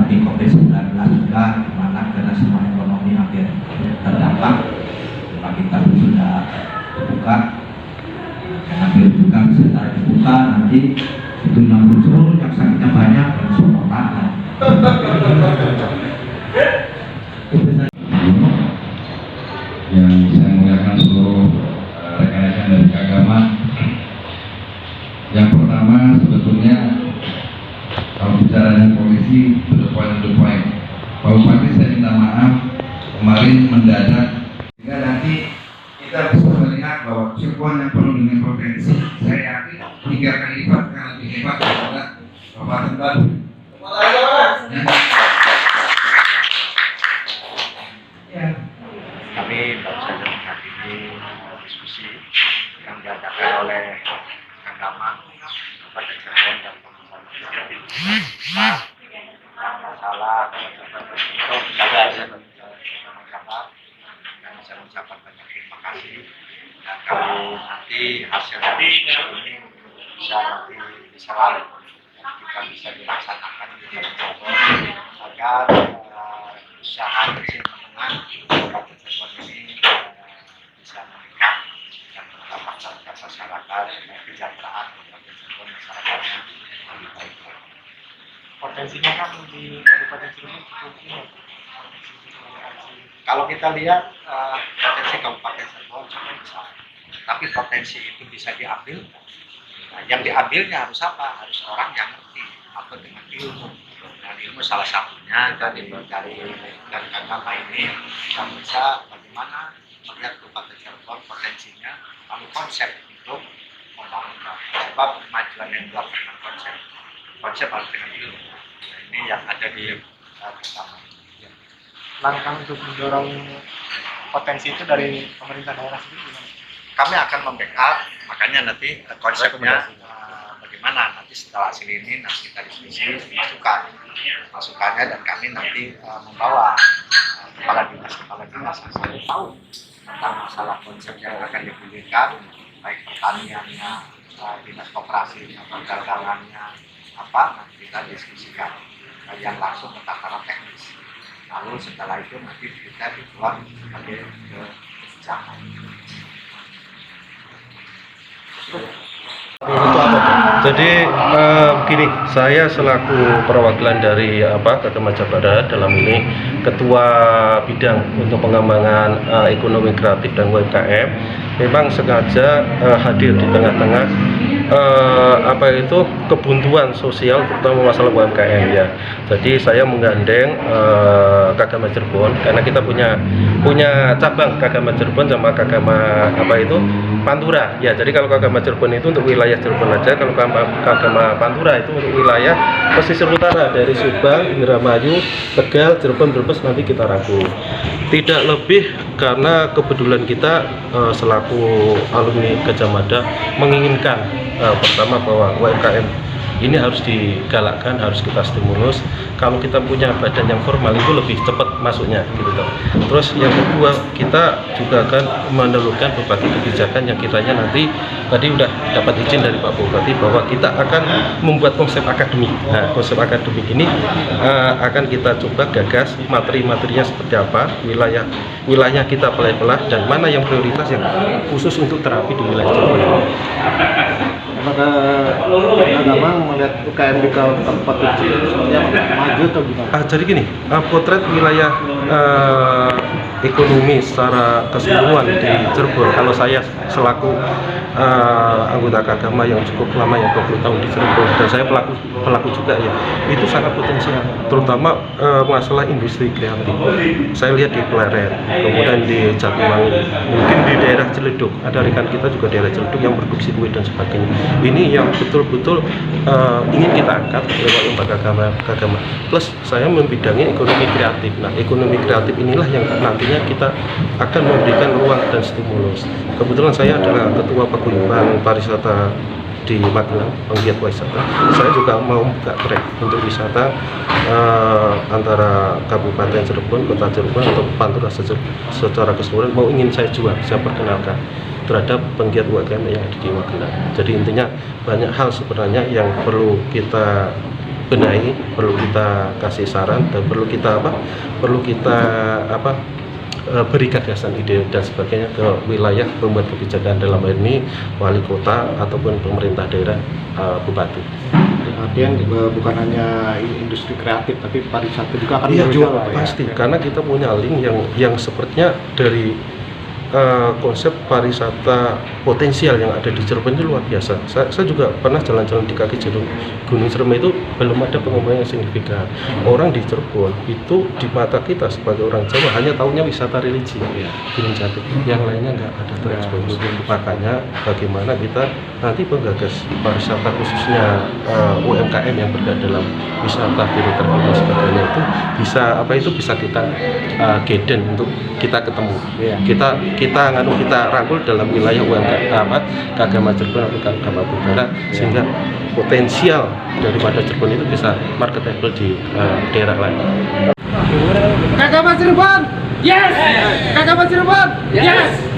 menghadapi COVID-19 juga, mana karena semua ekonomi hampir terdampak. Kita sudah buka, karena juga setelah dibuka nanti itu yang muncul yang sakitnya banyak dan supportan. Yang saya muliakan seluruh rekan-rekan dari Kagama. Yang pertama sebetulnya kalau bicaranya polisi to the point. Pak Bupati, saya minta maaf kemarin mendadak, sehingga nanti kita bisa melihat bahwa Cirebon yang penuh dengan potensi, saya yakin 3 kali lipat akan lebih hebat daripada Kabupaten Bandung. Ya. Kami baru saja menghadiri diskusi yang diadakan oleh Kagama pada Cirebon dan masalah untuk saya mengucapkan banyak terima kasih, dan kami nanti hasil dari diskusi ini bisa lalu kita bisa dilaksanakan di Cirebon agar usaha kecil menengah Kabupaten Cirebon ini bisa meningkat dan mendapatkan masyarakat kesejahteraan Kabupaten Cirebon, masyarakatnya lebih baik. Potensinya kan di Kabupaten Cirebon cukup tinggi. Kalau kita lihat potensi Kabupaten Cirebon cukup besar, tapi potensi itu bisa diambil. Nah, yang diambilnya harus apa? Harus orang yang ngerti atau dengan ilmu. Dan ilmu salah satunya dari Kagama ini yang bisa bagaimana melihat Kabupaten Cirebon potensinya, lalu konsep untuk membangun. Sebab kemajuan yang dilakukan dengan konsep harus dengan ilmu. Nah, ini yang ada di Kagama. Langkah untuk mendorong potensi itu dari pemerintah daerah sendiri gimana? Kami akan membackup, makanya nanti konsepnya bagaimana nanti setelah hasil ini nanti kita diskusi masukannya, dan kami nanti membawa kepala dinas yang tahu tentang masalah konsep yang akan dipilihkan, baik pertaniannya, dinas koperasinya, perdagangannya, apa nanti kita diskusikan yang langsung ke tataran teknis. Lalu setelah itu nanti kita dibuat sebagai kebijakan. Jadi begini, saya selaku perwakilan dari Kagama Jawa Barat, dalam ini Ketua Bidang untuk Pengembangan Ekonomi Kreatif dan UMKM, memang sengaja hadir di tengah-tengah kebuntuan sosial, terutama masalah UMKM ya. Jadi saya menggandeng Kagama Cirebon karena kita punya cabang Kagama Cirebon sama Kagama Pantura ya. Jadi kalau Kagama Cirebon itu untuk wilayah Cirebon aja, kalau Kagama Pantura itu untuk wilayah pesisir utara dari Subang, Indramayu, Tegal, Cirebon, Brebes, nanti kita rangkum. Tidak lebih karena kepedulian kita selaku alumni Gajah Mada menginginkan pertama bahwa UMKM ini harus digalakkan, harus kita stimulus. Kalau kita punya badan yang formal itu lebih cepat masuknya gitu toh. Terus yang kedua, kita juga akan menelurkan berbagai kebijakan yang kiranya nanti tadi udah dapat izin dari Pak Bupati bahwa kita akan membuat konsep akademik. Nah, konsep akademik ini akan kita coba gagas materi-materinya seperti apa, wilayah kita belah-belah, dan mana yang prioritas yang khusus untuk terapi di wilayah Jawa. Apakah Kagama melihat UKM di Kabupaten Cirebon sepertinya maju atau gimana? Jadi gini, potret wilayah ekonomi secara keseluruhan di Cirebon, kalau saya selaku anggota Kagama yang cukup lama, yang 20 tahun di Cirebon, dan saya pelaku juga ya, itu sangat potensial, terutama masalah industri kreatif. Saya lihat di Pleret, kemudian di Jatiwangi, mungkin di daerah Ciledug, ada rekan kita juga daerah Ciledug yang produksi kue dan sebagainya. Ini yang betul-betul ingin kita angkat lewat lembaga Kagama. Plus saya membidangi ekonomi kreatif. Nah, ekonomi kreatif inilah yang nantinya kita akan memberikan ruang dan stimulus. Kebetulan saya adalah ketua paguyuban pariwisata di Magelang, penggiat wisata. Saya juga mau buka track untuk wisata antara Kabupaten Cirebon, Kota Cirebon, atau Pantura secara keseluruhan ingin saya jual, saya perkenalkan terhadap penggiat UMKM yang ada di Magelang. Jadi intinya banyak hal sebenarnya yang perlu kita benahi, perlu kita kasih saran, dan perlu kita beri gagasan ide dan sebagainya ke wilayah pembuat kebijakan, dalam hal ini wali kota ataupun pemerintah daerah, bupati. Artian bukan hanya industri kreatif tapi pariwisata juga akan Iya, berjalan, Pak, ya? pasti, karena kita punya link yang sepertinya dari konsep pariwisata potensial yang ada di Cirebon itu luar biasa. Saya juga pernah jalan-jalan di kaki Gunung Ciremai, itu belum ada pengembangan yang signifikan. Orang di Cirebon itu di mata kita sebagai orang Jawa hanya tahunya wisata religi, Gunung Jati, yang lainnya nggak ada terekspos. Makanya bagaimana kita nanti penggagas pariwisata khususnya UMKM yang bergerak dalam wisata filoterapia dan sebagainya itu bisa kita gaden untuk kita ketemu, kita rangkul dalam wilayah UMKM Kagama Cirebon atau Kagama Budara, sehingga potensial daripada Cirebon itu bisa marketable di daerah lain. Kagama Cirebon, yes! Kagama Cirebon, yes!